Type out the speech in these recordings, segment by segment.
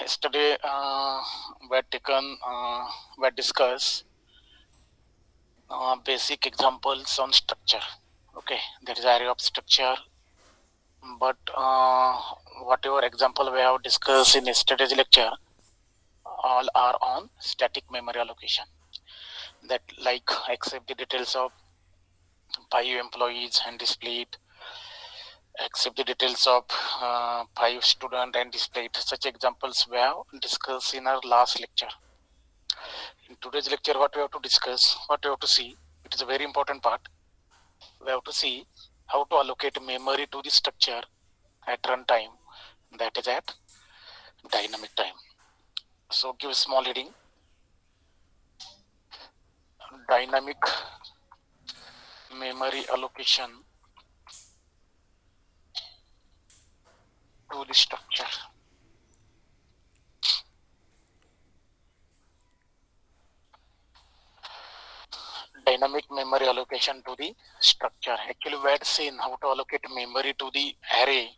Yesterday were taken, were discussed basic examples on structure. Okay, that is area of structure. But whatever example we have discussed in yesterday's lecture, all are on static memory allocation. That like accept the details of 5 employees and displayed, accept the details of 5 students and displayed. Such examples we have discussed in our last lecture. In today's lecture, what we have to discuss, what we have to see, it is a very important part. We have to see how to allocate memory to the structure at runtime, that is at dynamic time. So give a small heading, dynamic memory allocation to the structure. Dynamic memory allocation to the structure. Actually, we had seen how to allocate memory to the array,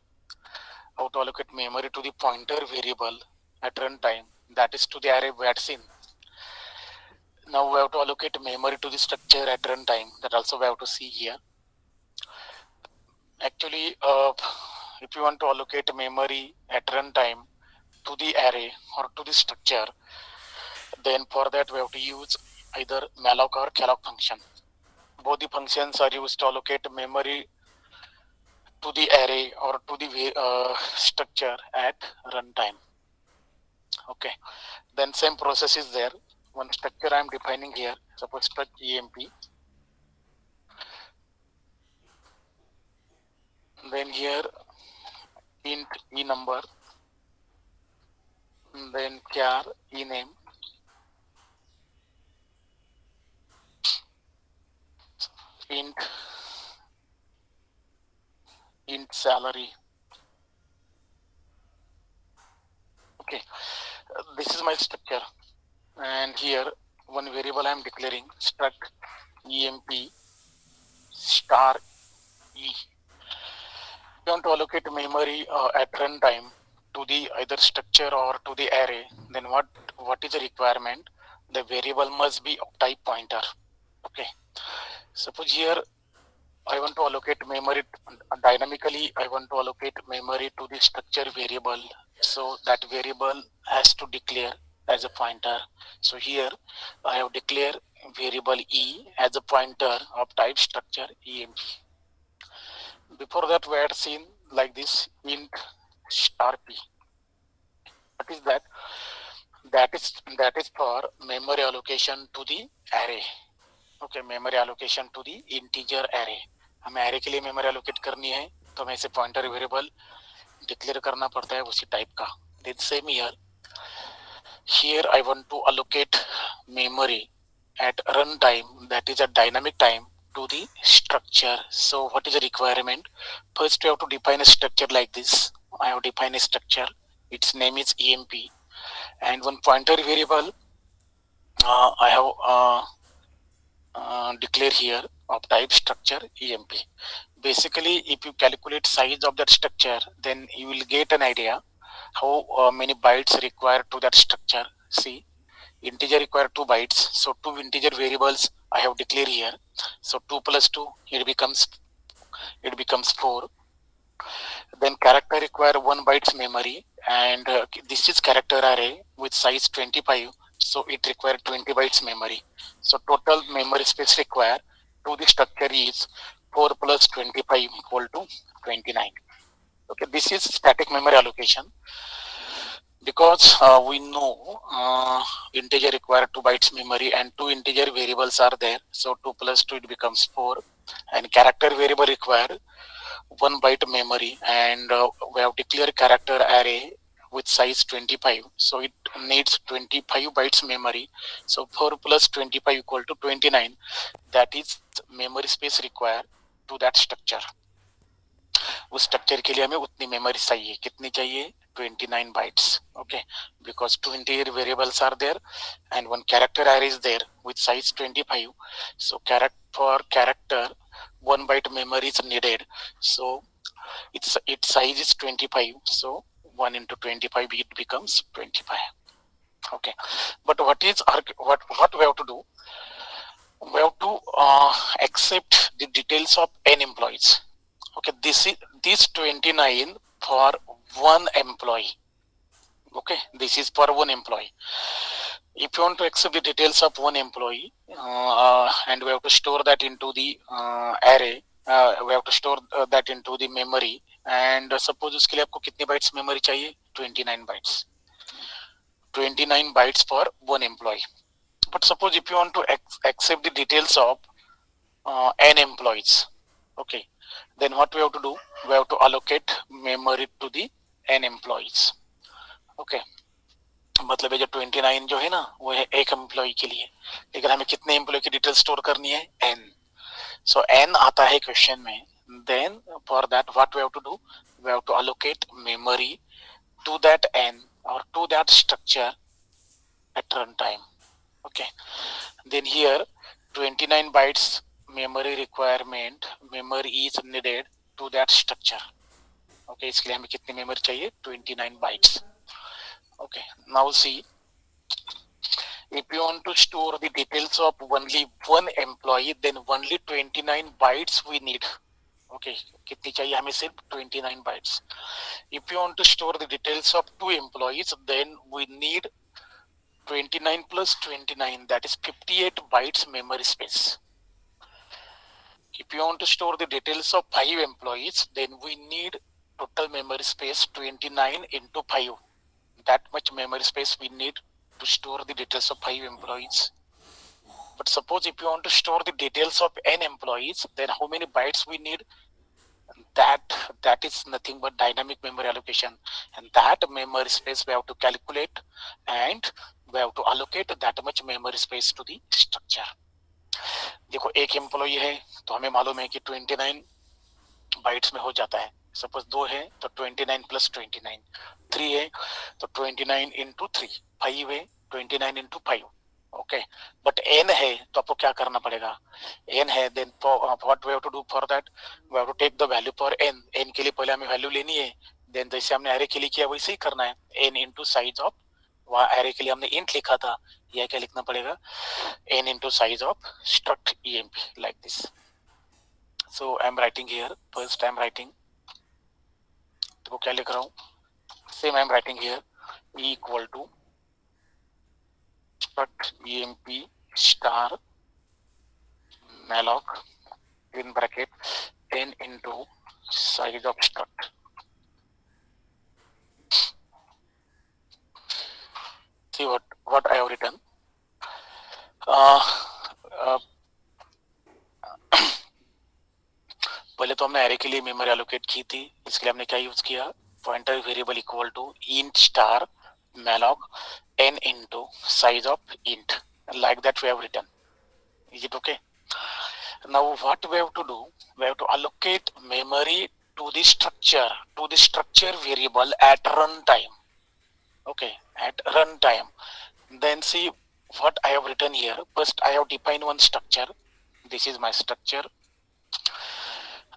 how to allocate memory to the pointer variable at runtime, that is to the array we had seen. Now we have to allocate memory to the structure at runtime, that also we have to see here. Actually, if you want to allocate memory at runtime to the array or to the structure, then for that we have to use either malloc or calloc function. Both the functions are used to allocate memory to the array or to the structure at runtime. Okay, then same process is there. One structure I am defining here, suppose struct emp. Then here int e number, then char e name, int salary. Okay, this is my structure, and here one variable I am declaring struct emp star e. You want to allocate memory at runtime to the either structure or to the array, then what is the requirement? The variable must be of type pointer. Okay, suppose here I want to allocate memory dynamically. I want to allocate memory to the structure variable, so that variable has to declare as a pointer. So here I have declared variable e as a pointer of type structure emp. Before that we had seen like this int star p. What is that? That is for memory allocation to the array. Okay, memory allocation to the integer array. हमें array के लिए memory allocate करनी है तो हमें ऐसे pointer variable declare करना पड़ता है उसी type का. Then same here. Here I want to allocate memory at runtime, that is at dynamic time, to the structure. So what is the requirement? First we have to define a structure like this. I have defined a structure. Its name is emp, and one pointer variable I have declare here of type structure emp. Basically, if you calculate size of that structure, then you will get an idea how many bytes required to that structure. See, integer require 2 bytes, so 2 integer variables I have declared here. So 2 plus 2, it becomes 4. Then character require 1 bytes memory, and this is character array with size 25, so it require 20 bytes memory. So total memory space required to the structure is 4 plus 25 equal to 29. Okay, this is static memory allocation, because we know integer require 2 bytes memory and 2 integer variables are there, so 2 plus 2 it becomes 4, and character variable require 1 byte memory, and we have declared character array with size 25, so it needs 25 bytes memory. So 4 plus 25 equal to 29, that is memory space required to that structure. उस structure के लिए हमें उतनी memory चाहिए. कितनी चाहिए? 29 bytes. Okay, because 2 integer variables are there and one character array is there with size 25. So for character 1 byte memory is needed. So its size is 25. So 1 into 25, it becomes 25. Okay, but what we have to do? We have to accept the details of n employees. Okay, this 29 for one employee. Okay, this is for one employee. If you want to accept the details of one employee, and we have to store that into the array, we have to store that into the memory. And suppose उसके लिए आपको कितने bytes memory चाहिए? 29 bytes. 29 bytes for one employee. But suppose if you want to accept the details of n employees, okay, then what we have to do? We have to allocate memory to the n employees. Okay, मतलब ये जो 29 जो है ना, वो है एक employ के लिए, लेकिन हमें कितने एम्प्लॉय की डिटेल स्टोर करनी है? n. So n आता है क्वेश्चन में. Then for that what we have to do? We have to allocate memory to that n or to that structure at runtime. Okay, then here 29 bytes memory requirement, memory is needed to that structure. Okay, इसके लिए हमें कितनी memory चाहिए? 29 bytes. Okay, now see, if you want to store the details of only one employee, then only 29 bytes we need. Okay, कितनी चाहिए हमें? सिर्फ 29 bytes. If you want to store the details of two employees, then we need 29 plus 29, that is 58 bytes memory space. If you want to store the details of 5 employees, then we need total memory space 29 into 5. That much memory space we need to store the details of 5 employees. But suppose if you want to store the details of n employees, then how many bytes we need? That is nothing but dynamic memory allocation, and that memory space we have to calculate, and we have to allocate that much memory space to the structure. देखो एक employee है तो हमें मालूम है कि 29 bytes में हो जाता है. सपोज 2 है तो 29 प्लस 29, 3 है तो 29 इंटू 3, 5 है 29 इंटू 5. ओके, बट n है तो आपको क्या करना पड़ेगा? n है, then what we have to do for that? We have to take the value for n. n के लिए पहले हमें वैल्यू लेनी है, देन जैसे हमने एरे के लिए किया वैसे ही करना है. n इंटू साइज ऑफ, वहाँ एरे के लिए हमने इंट लिखा था, यह क्या लिखना पड़ेगा? n into size of struct emp, like this. So I'm writing here, first I'm writing, तो क्या लिख रहा हूँ? Same I'm writing here, e equal to struct emp star malloc in bracket n into size of struct. See what I have written. पहले तो हमने array के लिए मेमोरी एलोकेट की थी, इसके लिए हमने क्या यूज किया? Pointer variable equal to int star malloc n into size of int, like that we have written. Is it okay? Now what we have to do? We have to allocate memory to the structure variable at runtime. Okay, at runtime. Then see what I have written here. First I have defined one structure. This is my structure.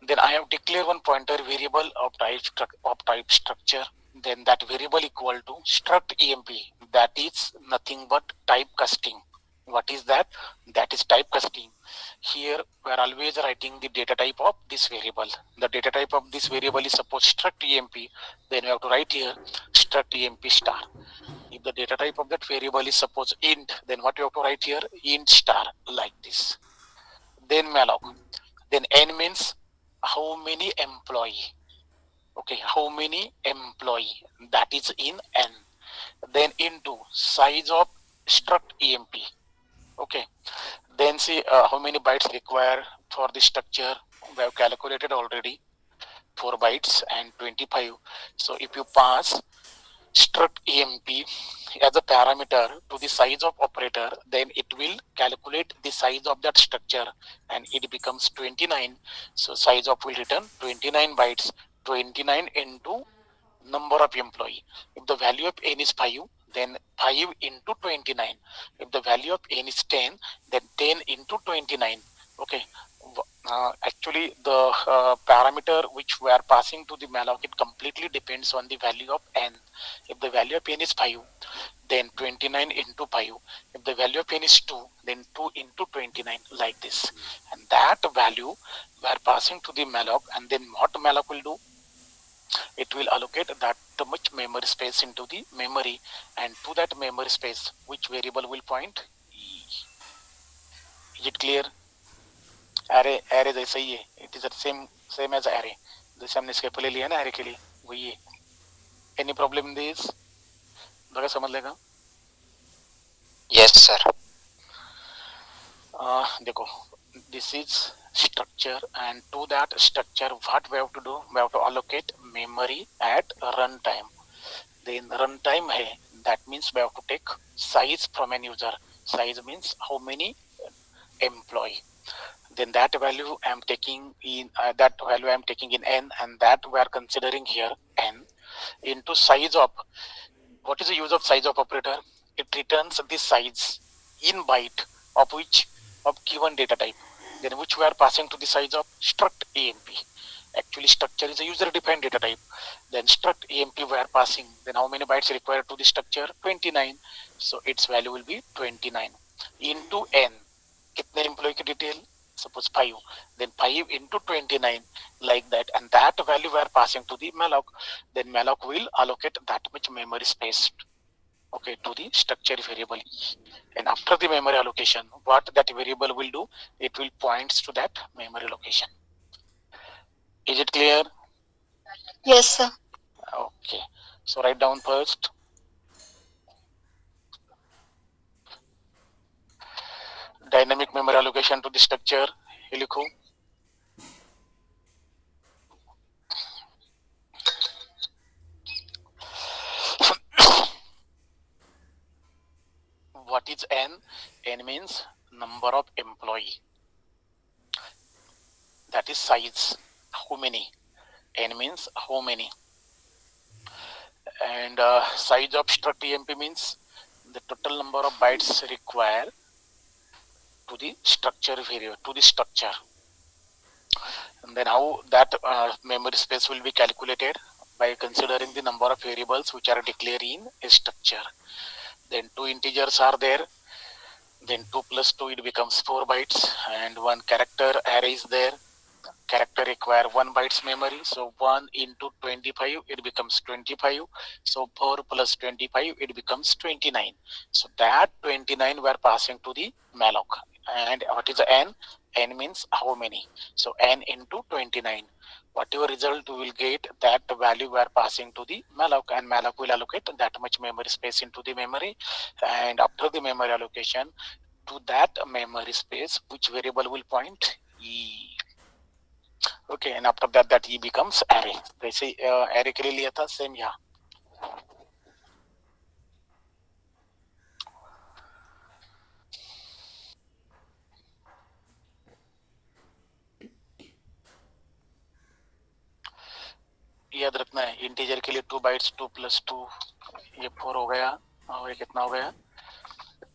Then I have declared one pointer variable of type structure. Then that variable equal to struct emp. That is nothing but typecasting. What is that? That is typecasting. Here we are always writing the data type of this variable. The data type of this variable is suppose struct emp. Then we have to write here struct emp star. If the data type of that variable is suppose int, then what you have to write here? Int star, like this. Then malloc. Then n means how many employee. Okay, how many employee, that is in n. Then into size of struct emp. Okay, then see how many bytes required for the structure. We have calculated already 4 bytes and 25. So if you pass struct emp as a parameter to the size of operator, then it will calculate the size of that structure and it becomes 29. So size of will return 29 bytes, 29 into number of employee. If the value of n is 5, then 5 into 29. If the value of n is 10, then 10 into 29. Okay, Actually the parameter which we are passing to the malloc, it completely depends on the value of n. If the value of n is 5, then 29 into 5. If the value of n is 2, then 2 into 29, like this. And that value we are passing to the malloc, and then what malloc will do, it will allocate that much memory space into the memory, and to that memory space which variable will point. Is it clear? array जैसा ही है, it is the same as array, जैसे हमने इसके पहले लिया ना array के लिए, वही है. Any problem in this? लगा समझ लेगा. Yes, sir. देखो, this is structure, and to that structure what we have to do, we have to allocate memory at runtime. Then runtime है, that means we have to take size from an user. Size means how many employee. Then that value I am taking in n, and that we are considering here n into size of. What is the use of size of operator? It returns the size in byte of which of given data type, then which we are passing to the size of struct amp. Actually structure is a user defined data type, then struct amp we are passing, then how many bytes required to the structure? 29. So its value will be 29 into n. कितने employee की detail? Suppose 5, then 5 into 29, like that, and that value we are passing to the malloc. Then malloc will allocate that much memory space, okay, to the structure variable e. And after the memory allocation, what that variable will do, it will points to that memory location. Is it clear? Yes, sir. Okay, so write down first. Dynamic memory allocation to the structure. ये लिखो. What is n? N means number of employee. That is size. How many? N means how many. And size of struct emp means the total number of bytes required to the structure variable, to the structure. And then how that memory space will be calculated? By considering the number of variables which are declared in a structure. Then two integers are there, then 2 plus 2, it becomes 4 bytes, and one character array is there. Character require 1 bytes memory, so 1 into 25, it becomes 25. So 4 plus 25, it becomes 29. So that 29 we are passing to the malloc. And what is n? N means how many. So n into 29. Whatever result we will get, that value we are passing to the malloc, and malloc will allocate that much memory space into the memory. And after the memory allocation, to that memory space, which variable will point? E. Okay, and after that, that E becomes array. वैसे array के लिए लिया था same यहाँ. याद रखना है, integer के लिए 2 बाइट्स, 2 प्लस 2, ये 4 हो गया, और ये कितना हो गया?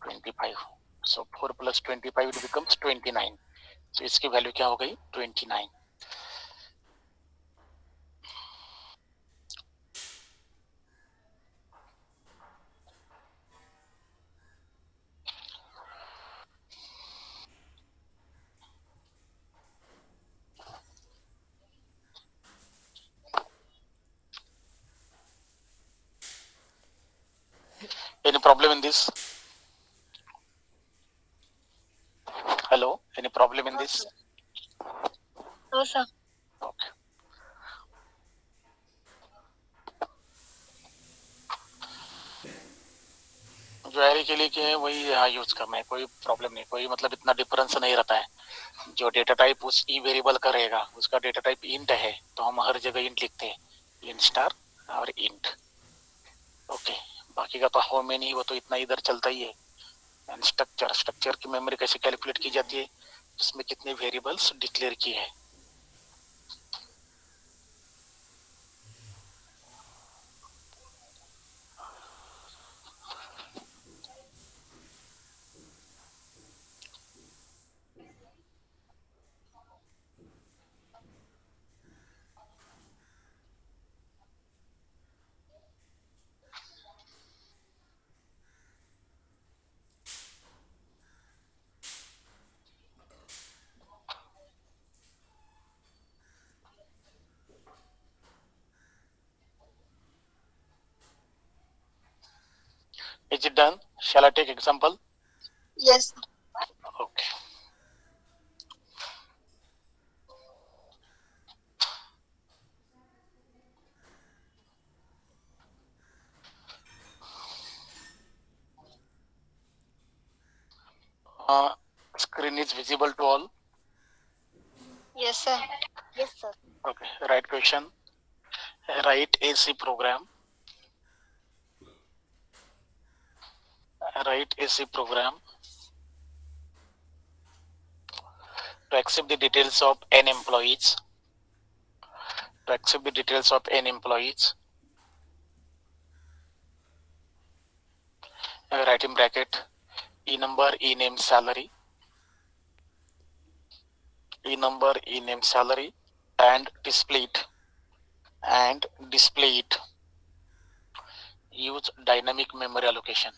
25. So 4 plus 25, it becomes 29. So इसकी वैल्यू क्या हो गई? 29. Any problem in this? Hello, any problem in this? No, sir. Okay. जो एरे के लिए क्या है वही यहाँ यूज करना है, कोई प्रॉब्लम नहीं, कोई मतलब इतना डिफरेंस नहीं रहता है. जो डेटा टाइप उस ई वेरिएबल का रहेगा, उसका डेटा टाइप इंट है, तो हम हर जगह इंट लिखते हैं, इंट स्टार और इंट. ओके, बाकी का तो हाउ मेनी, वो तो इतना इधर चलता ही है. एंड स्ट्रक्चर की मेमोरी कैसे कैलकुलेट की जाती है, उसमें कितने वेरिएबल्स डिक्लेयर किए हैं. Is it done? Shall I take example? Yes, sir. Okay. Screen is visible to all. Yes, sir. Yes, sir. Okay. Right question. Write AC program. Write AC program to accept the details of n employees. To accept the details of n employees. Write in bracket E number, E name, salary. E number, E name, salary, and display it. And display it. Use dynamic memory allocation.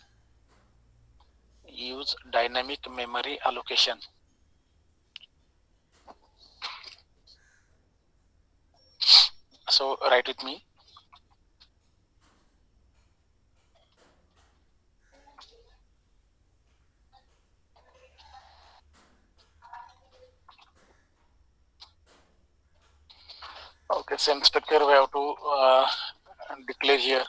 Use dynamic memory allocation. So write with me. Okay, same structure we have to declare here.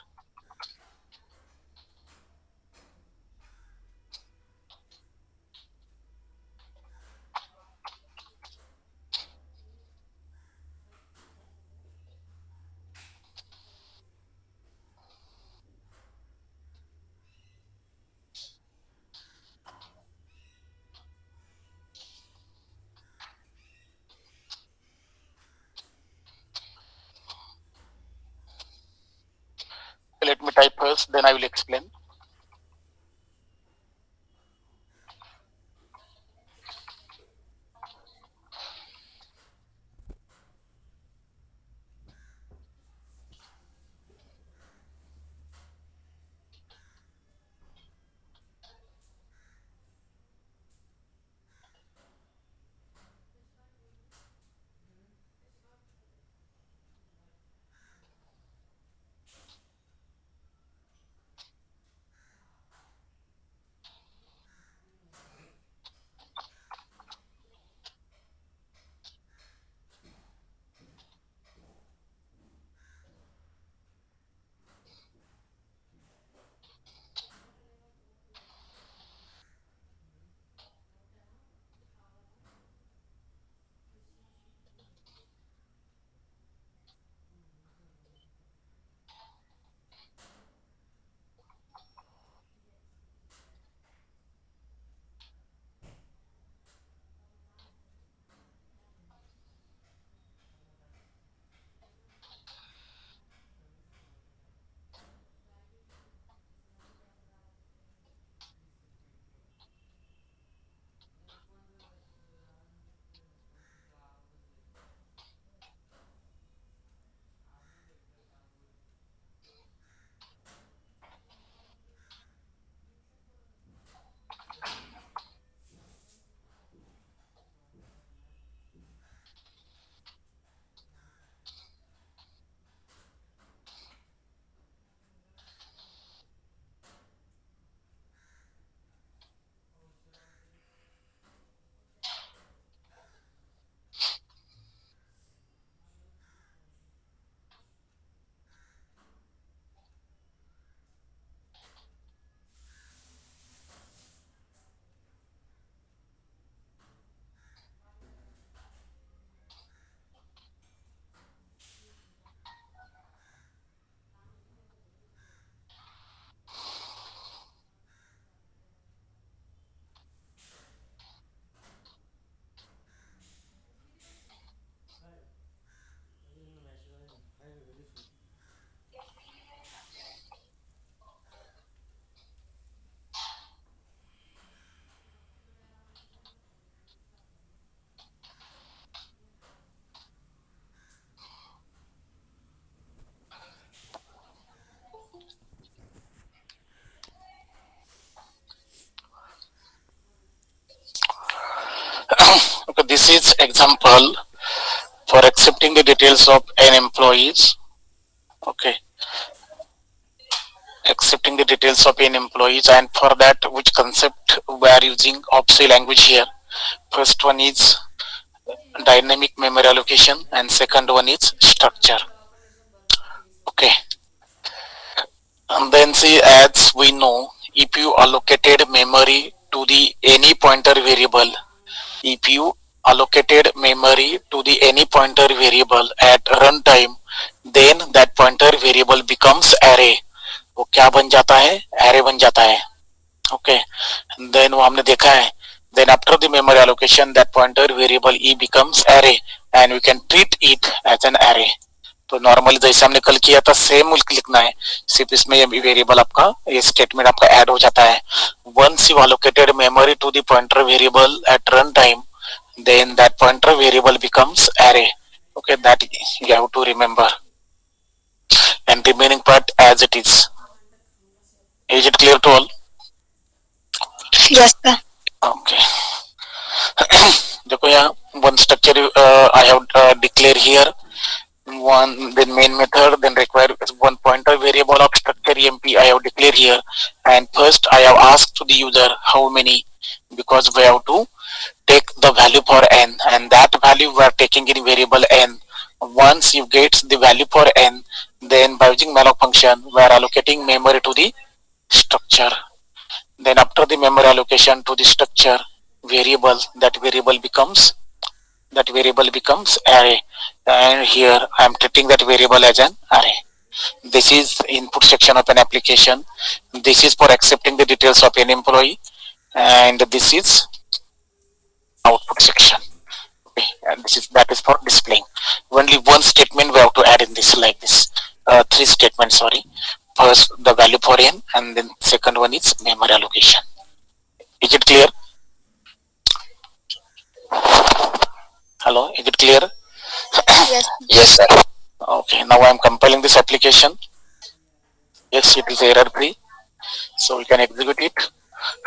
Let me type first, then I will explain. Okay, this is example for accepting the details of n employees. Okay, accepting the details of n employees, and for that which concept we are using of C language here. First one is dynamic memory allocation and second one is structure. Okay, and then see, as we know, if you allocated memory to the any pointer variable, if you allocated memory to the any pointer variable at runtime, then that pointer variable becomes array. वो क्या बन जाता है, array बन जाता है. Okay, then वो हमने देखा है, then after the memory allocation that pointer variable e becomes array and we can treat it as an array. तो नॉर्मली जैसे हमने कल किया था सेम लिखना है, सिर्फ इसमें ये वेरिएबल आपका, ये स्टेटमेंट आपका ऐड हो जाता है. Once you allocated memory to the pointer variable at runtime, then that pointer variable becomes array. Okay, that you have to remember, and remaining part as it is. Is it clear to all? Yes, sir. Okay. देखो यहाँ one structure I have declared here. One, then main method, then require one pointer variable of structure emp I have declared here, and first I have asked to the user how many, because we have to take the value for n, and that value we are taking in variable n. Once you get the value for n, then by using malloc function we are allocating memory to the structure. Then after the memory allocation to the structure variable, that variable becomes array, and here I am treating that variable as an array. This is input section of an application. This is for accepting the details of an employee, and this is output section. Okay, and that is for displaying. Only one statement we have to add in this, like this. Three statements, sorry. First the value for n, and then second one is memory allocation. Is it clear? Hello, is it clear? Yes. Yes, sir. Okay, now I am compiling this application. Yes, it is error free, so we can execute it.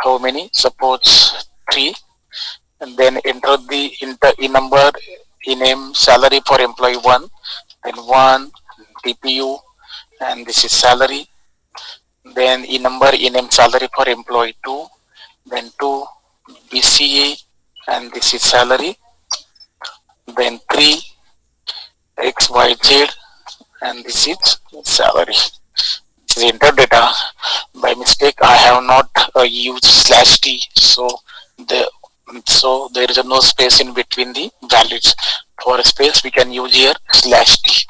How many? Suppose 3, and then enter the number, name, salary for employee 1, then 1 TPU, and this is salary. Then number, name, salary for employee 2, then 2 BCA, and this is salary. Then 3 XYZ, and this is salary. This is enter data. By mistake I have not used /t, so there is no space in between the values. For a space we can use here /t.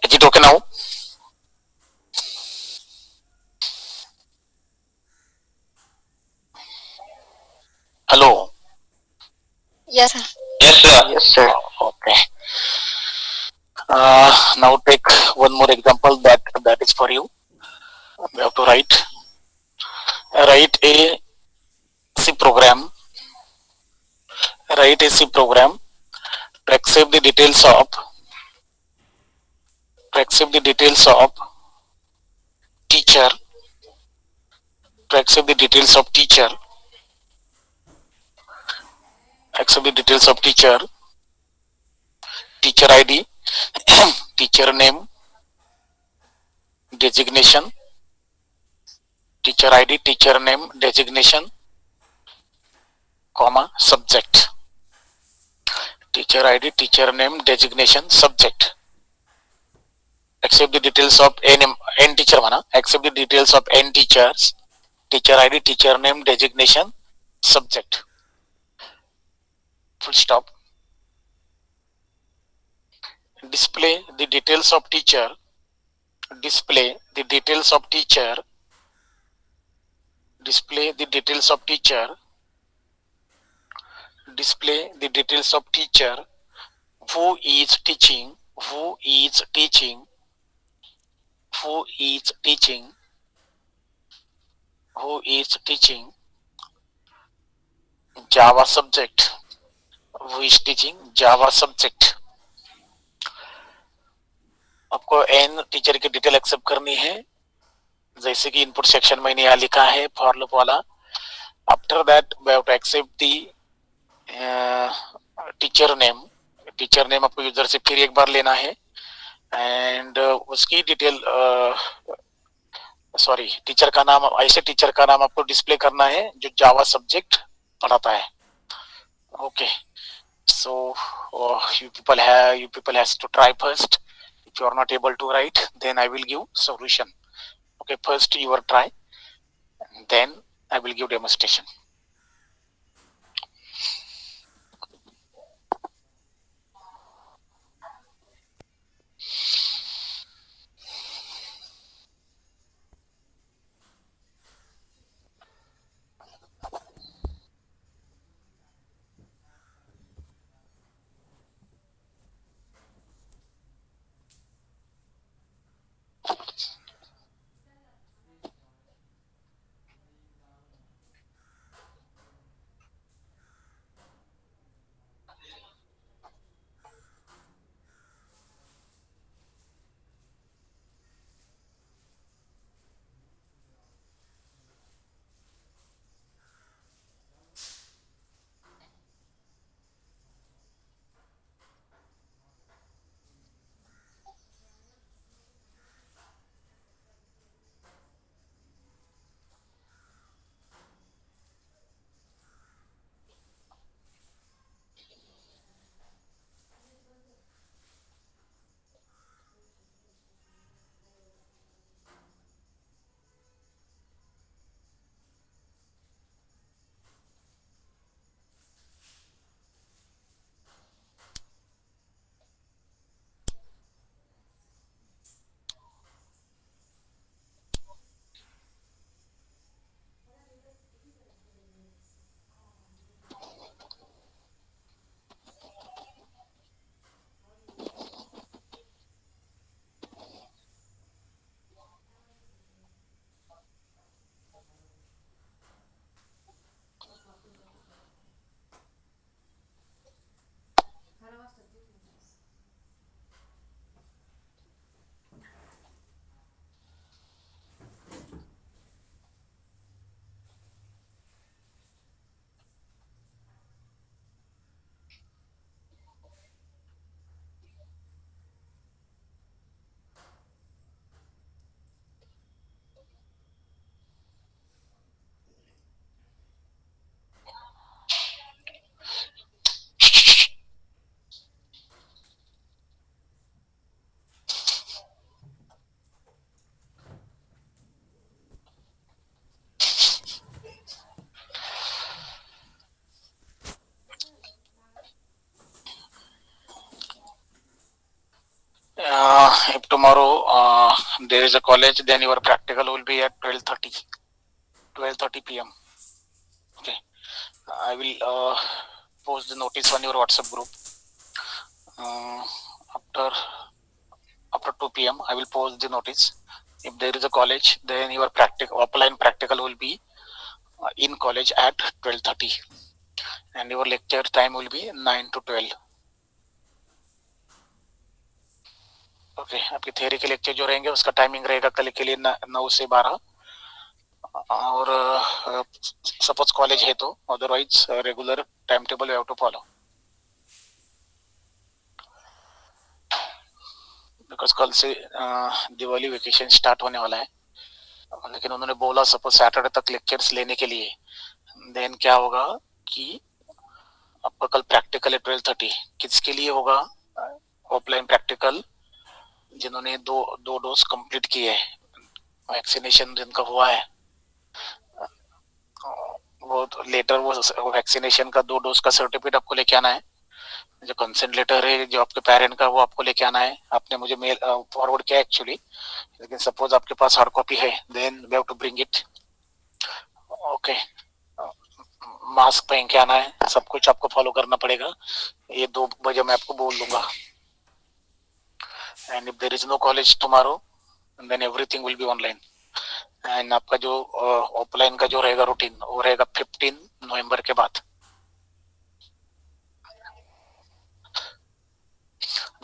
Is it okay now? Hello. Yes, sir. Yes, sir. Yes, sir. Okay. Now take one more example that is for you. We have to write a C program. Write a C program to accept the details of teacher. To accept the details of teacher. Accept the details of teacher. Teacher ID, teacher name, designation, teacher ID, teacher name, designation, comma, subject. Teacher ID, teacher name, designation, subject. Accept the details of n teacher mana. Accept the details of n teachers. Teacher ID, teacher name, designation, subject. Full stop. Display the details of teacher. Display the details of teacher. Display the details of teacher. Display the details of teacher who is teaching. Who is teaching. Who is teaching. Who is teaching Java subject. Who is teaching Java subject. आपको N teacher की detail accept करनी है, जैसे कि input section में यहाँ लिखा है फॉर लूप वाला. After that we have to accept the teacher name. Teacher name आपको यूजर से फिर एक बार लेना है, एंड उसकी डिटेल, सॉरी, टीचर का नाम, ऐसे टीचर का नाम आपको डिस्प्ले करना है जो जावा सब्जेक्ट पढ़ाता है. Okay. So you people has to try first. If you are not able to write, then I will give solution. Okay, first you are try, then I will give demonstration. If tomorrow there is a college, then your practical will be at 12:30 p.m. Okay, I will post the notice on your WhatsApp group. Uh, after 2 p.m. I will post the notice. If there is a college, then your offline practical will be in college at 12:30, and your lecture time will be 9 to 12. Okay, आपके theory के lecture जो रहेंगे उसका timing रहेगा कल के लिए 9 से 12. और सपोज कॉलेज है तो, otherwise regular time table you have to follow, because कल से दिवाली वेकेशन स्टार्ट होने वाला है. लेकिन उन्होंने बोला सपोज सैटरडे तक लेक्चर्स लेने के लिए, देन क्या होगा कि आपका कल प्रैक्टिकल है 12:30. किसके लिए होगा? ऑफलाइन प्रैक्टिकल जिन्होंने दो डोज कंप्लीट किए है, वैक्सीनेशन जिनका हुआ है, वो लेटर, वो वैक्सीनेशन का 2 डोज का सर्टिफिकेट आपको लेके आना है. जो कंसेंट लेटर है जो आपके पेरेंट का, वो आपको लेके आना है. आपने मुझे मेल फॉरवर्ड किया एक्चुअली, लेकिन सपोज आपके पास हार्ड कॉपी है, then we have to bring it. Okay, mask पहन के आना है, सब कुछ आपको फॉलो करना पड़ेगा. ये 2 बजे मैं आपको बोल दूंगा. And if there is no college tomorrow, then everything will be online. And आपका जो ऑफलाइन का जो रहेगा रूटीन, वो रहेगा 15 नवंबर के बाद.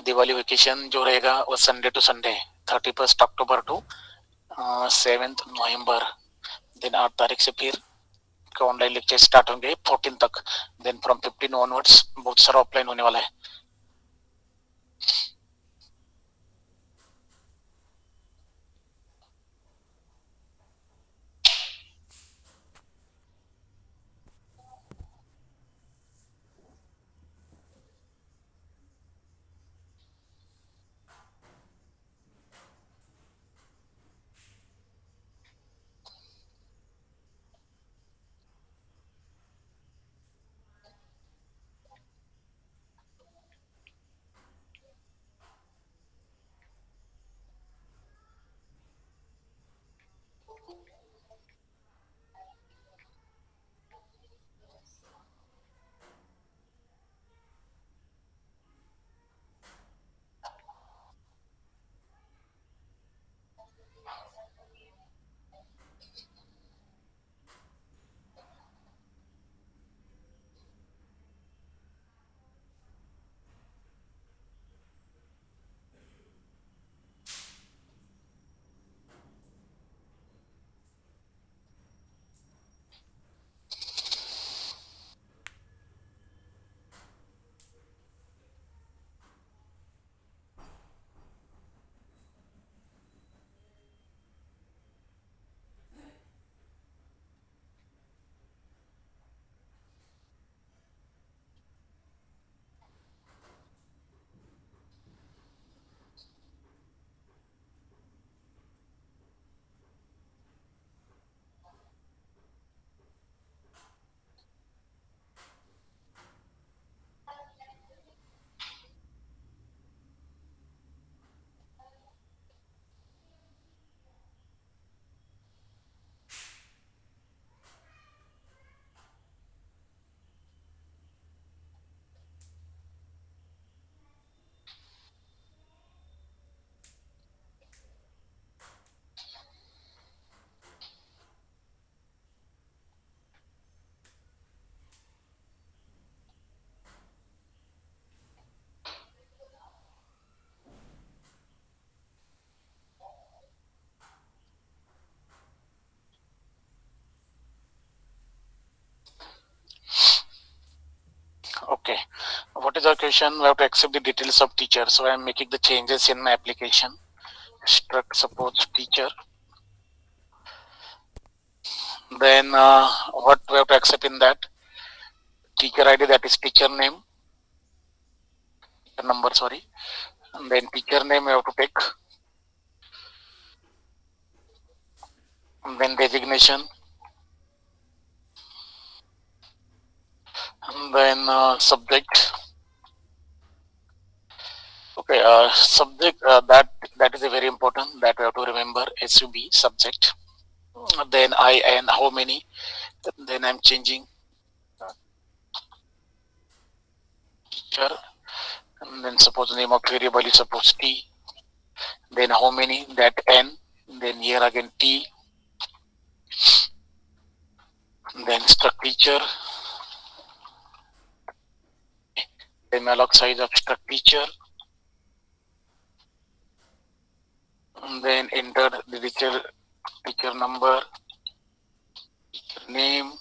दिवाली वेकेशन जो रहेगा वो Sunday to Sunday, 31 October to 7 November. देन 8 तारीख से फिर ऑनलाइन लेक्चर स्टार्ट होंगे 14 तक. देन फ्रॉम 15 ऑनवर्ड्स बहुत सारा ऑफलाइन होने वाला है. what is our question? We have to accept the details of teacher. So I am making the changes in my application. Struct suppose teacher. Then what we have to accept in that? Teacher ID, that is teacher name, teacher number, sorry. And then teacher name we have to take. And then designation. And then subject. Okay, subject, that is a very important, that we have to remember. SUB, subject. Then IN, how many. Then I'm changing teacher. And then suppose name of variable is suppose T. Then how many, that N. Then here again T. Then struct teacher. Then malloc size of struct teacher. And then enter the teacher number, teacher name,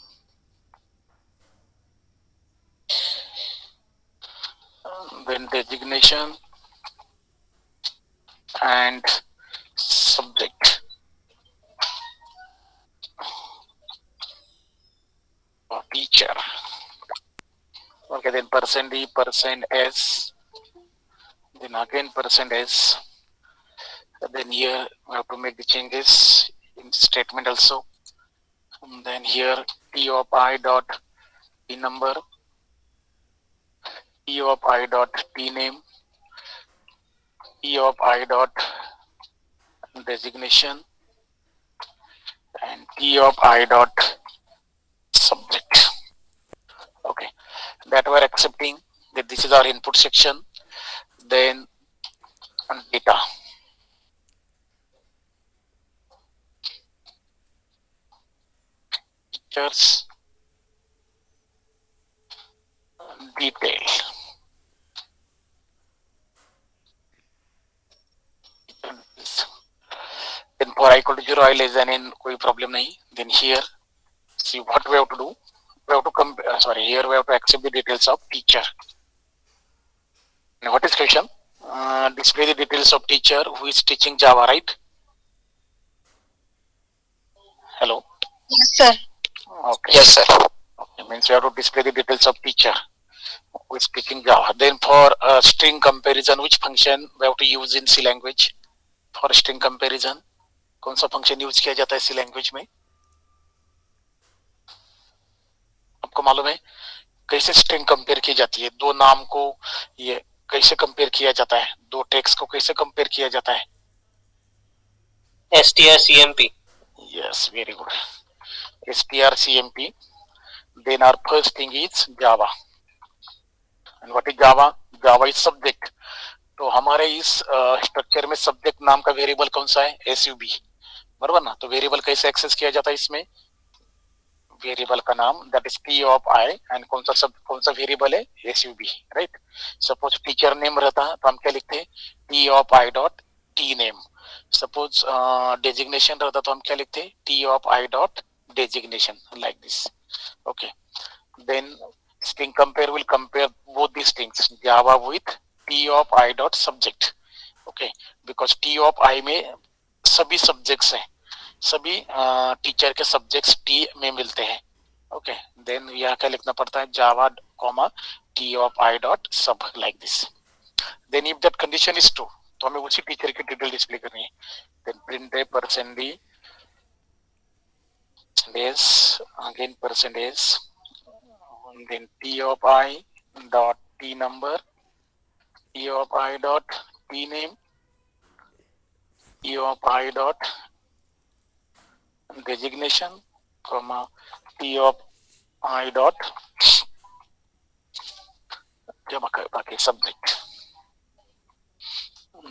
then designation and subject. Teacher. Okay, then percent D, percent S, then again percent S. Then here we have to make the changes in statement also. And then here T of I dot T number, T of I dot T name, T of I dot designation, and T of I dot subject. Okay, that we are accepting that this is our input section. Then data. Teachers detail. Then for I equal to 0, I less than n, कोई problem नहीं. Then here, see what we have to do. We have to here we have to accept the details of teacher. Now what is question? Display the details of teacher who is teaching Java, right? Hello. Yes, sir. Okay. Yes, sir. Okay, means we have to display the details of teacher who is teaching Java. Then for string comparison, which function we have to use in C language? For string comparison, कौन सा function use किया जाता है सी language में? आपको मालूम है कैसे स्ट्रिंग कंपेयर की जाती है? दो नाम को ये कैसे कंपेयर किया जाता है? दो टेक्स्ट को कैसे कंपेयर किया जाता है? strcmp. Yes, very good. strcmp. Then our first thing is Java. And what is Java? Java is subject. तो हमारे इस स्ट्रक्चर में सब्जेक्ट नाम का वेरिएबल कौन सा है? SUB, बराबर ना? तो वेरिएबल कैसे एक्सेस किया जाता है इसमें? वेरिएबल का नाम that is T of I, एंड कौन सा वेरिएबल है? SUB, right? Suppose teacher name रहता है तो हम क्या लिखते हैं? T of I dot T name. Suppose designation रहता तो हम क्या लिखते हैं? T of I dot designation, like this. Okay, then string compare will compare both these things, Java with T of I dot subject. Okay, because T of I में सभी subjects हैं, सभी टीचर के सब्जेक्ट्स T में मिलते हैं. Okay, then यहाँ क्या लिखना पड़ता है? Java comma T of I dot sub, like this. Then if that condition is true, तो हमें उसी टीचर की डिटेल डिस्प्ले करनी है. Then print a %d, %s, again %s, then T of I dot T number, T of I dot T name, T of I dot designation, comma T of I dot subject.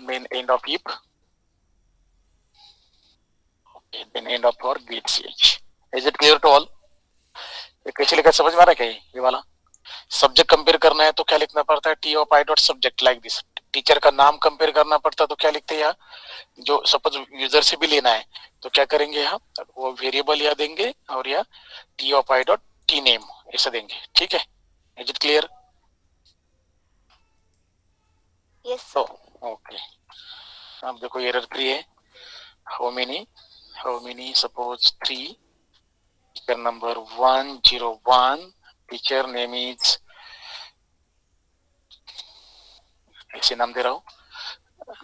Then end of heap. Okay, then end of for get ch. Is it clear to all? कैसे लिखा समझ में आ रहा है क्या? ये वाला subject compare करना है तो क्या लिखना पड़ता है? T of I dot subject, like this. Teacher का नाम कंपेयर करना पड़ता है तो क्या लिखते हैं यहाँ? जो सपोज यूजर से भी लेना है तो क्या करेंगे? यहाँ वो वेरिएबल यहाँ देंगे और यहाँ T of I dot T name ऐसा देंगे. ठीक है, इज इट क्लियर? Yes, तो sir. ओके, अब देखो एरर 3 है. How many suppose 3. Teacher number 101. Teacher name is, ऐसे नाम दे रहा हूँ.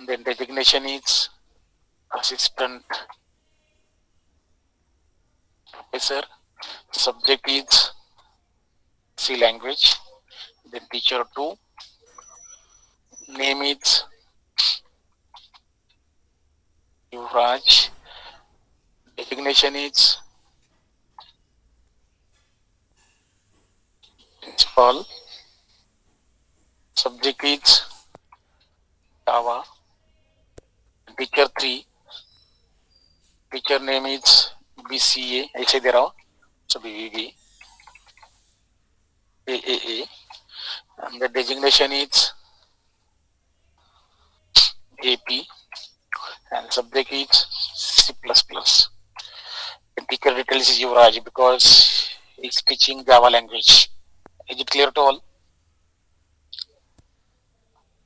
Then designation is assistant professor. Subject is C language. Then teacher 2. Name is Yuvraj. Designation is principal. Subject is Java. Teacher 3. Teacher name is BCA. ऐसे दे रहा हूँ. So BBB. AAA. And the designation is AP. And subject is C++. And teacher details is Yuvraj because he's teaching Java language. Is it clear to all?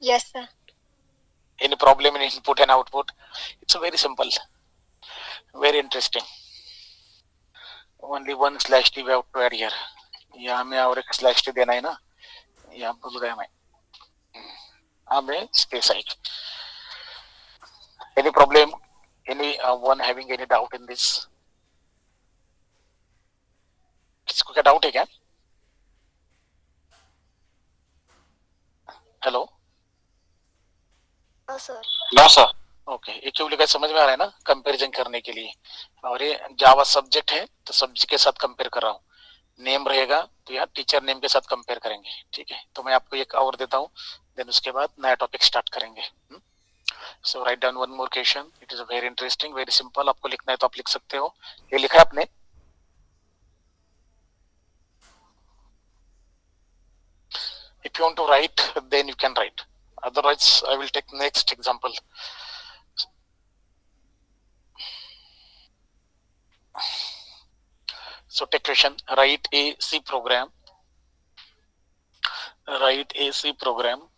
Yes, sir. Any problem in input and output? It's very simple, very interesting. Only one slash t we have to add here. यहाँ में और एक slash t देना है ना, यहाँ भूल गया मैं. हमें space है. Any problem? Any one having any doubt in this? किसको क्या doubt है क्या? Hello? No, sir. No sir. Okay, ये क्यों लिखा समझ में आ रहा है ना, कंपैरिजन करने के लिए. और ये जावा सब्जेक्ट है तो सब्जेक्ट के साथ कंपेयर कर रहा हूँ. नेम रहेगा तो यार टीचर नेम के साथ कंपेयर करेंगे. ठीक है, तो मैं आपको एक और देता हूँ, देन उसके बाद नया टॉपिक स्टार्ट करेंगे. So write down one more question. It is very interesting, very simple. आपको लिखना है तो आप लिख सकते हो. ये लिखा है आपने? If you want to write, then you can write. Otherwise, I will take next example. So take question. Write a C program. Write a C program.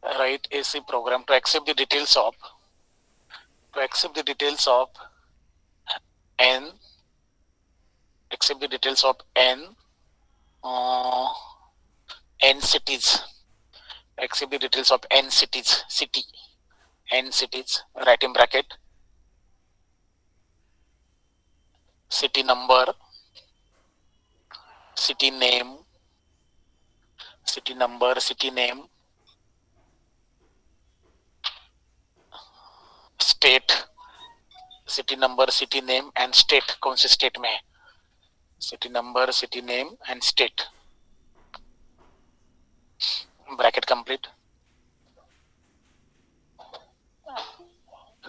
Write a C program to accept the details of n. Accept the details of n n cities. Accept the details of n cities. N cities. Write in bracket. City number. City name. City number. City name. State. City number, city name and state. कौन से state में है? City number, city name and state. Bracket complete.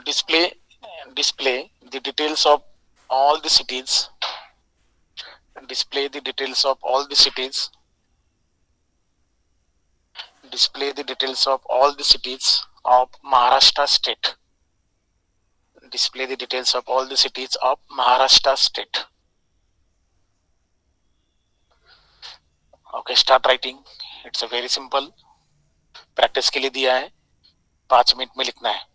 Display the details of all the cities. Display the details of all the cities. Display the details of all the cities of Maharashtra state. Display the details of all the cities of Maharashtra state. Okay, start writing. It's a very simple. Practice के लिए दिया है, 5 minute में लिखना है.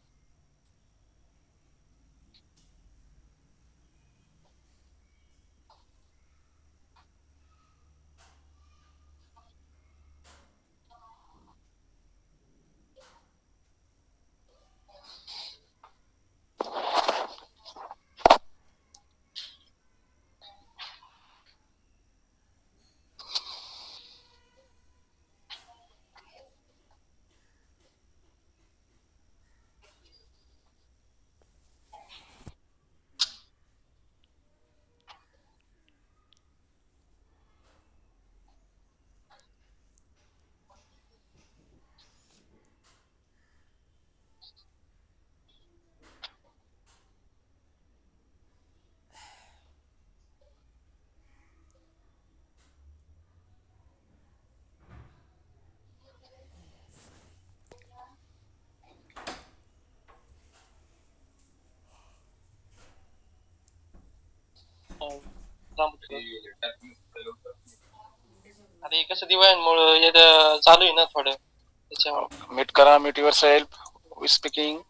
आता हे कसं दिवाळीमुळं येतं चालू आहे ना थोडं त्याच्यामुळे. Meet करा, meet yourself. Who is speaking?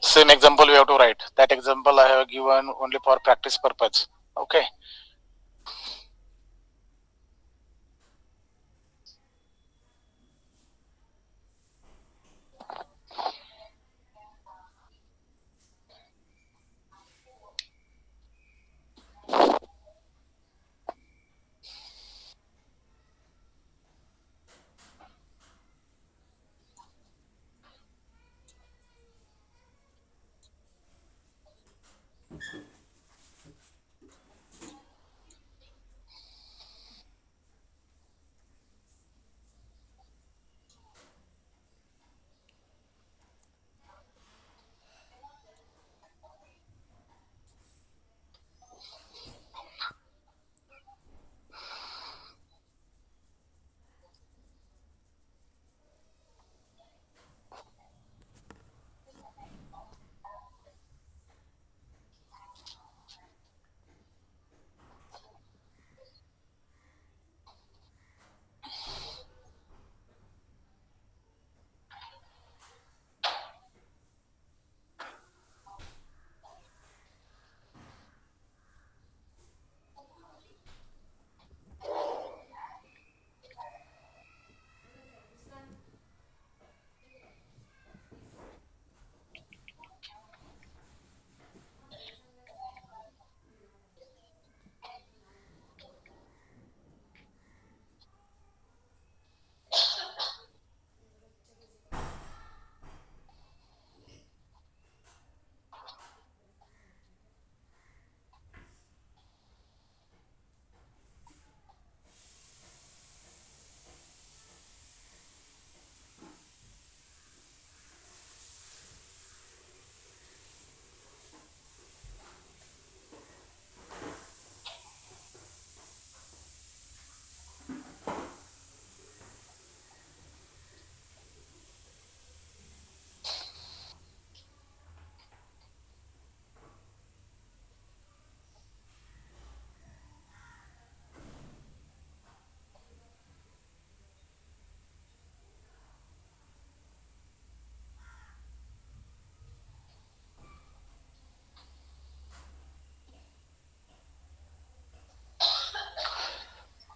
Same example we have to write. That example I have given only for practice purpose. Okay.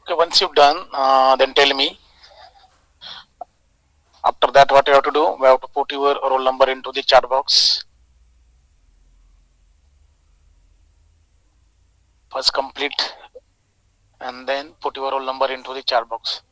Okay, once you've done, then tell me. After that, what you have to do? We have to put your roll number into the chat box. First complete, and then put your roll number into the chat box.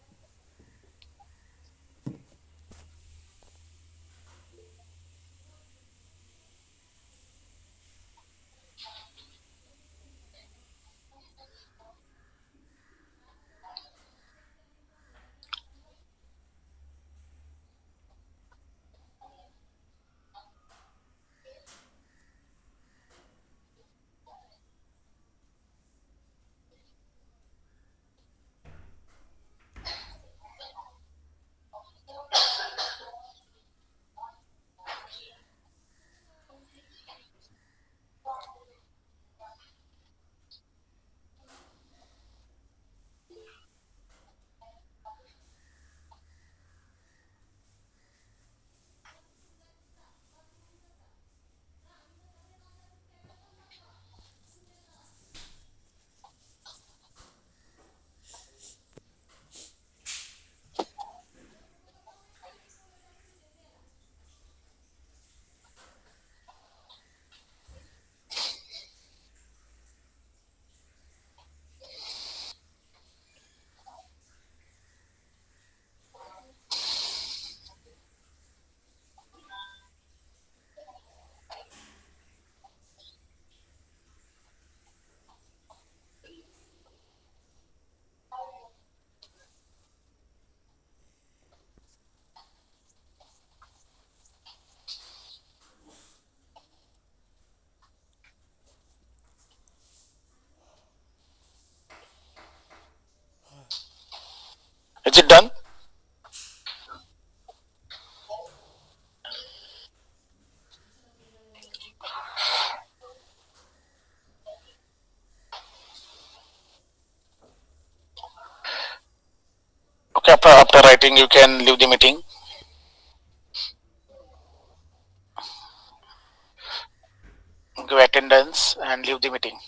Is it done? Okay, after writing, you can leave the meeting. Give attendance and leave the meeting.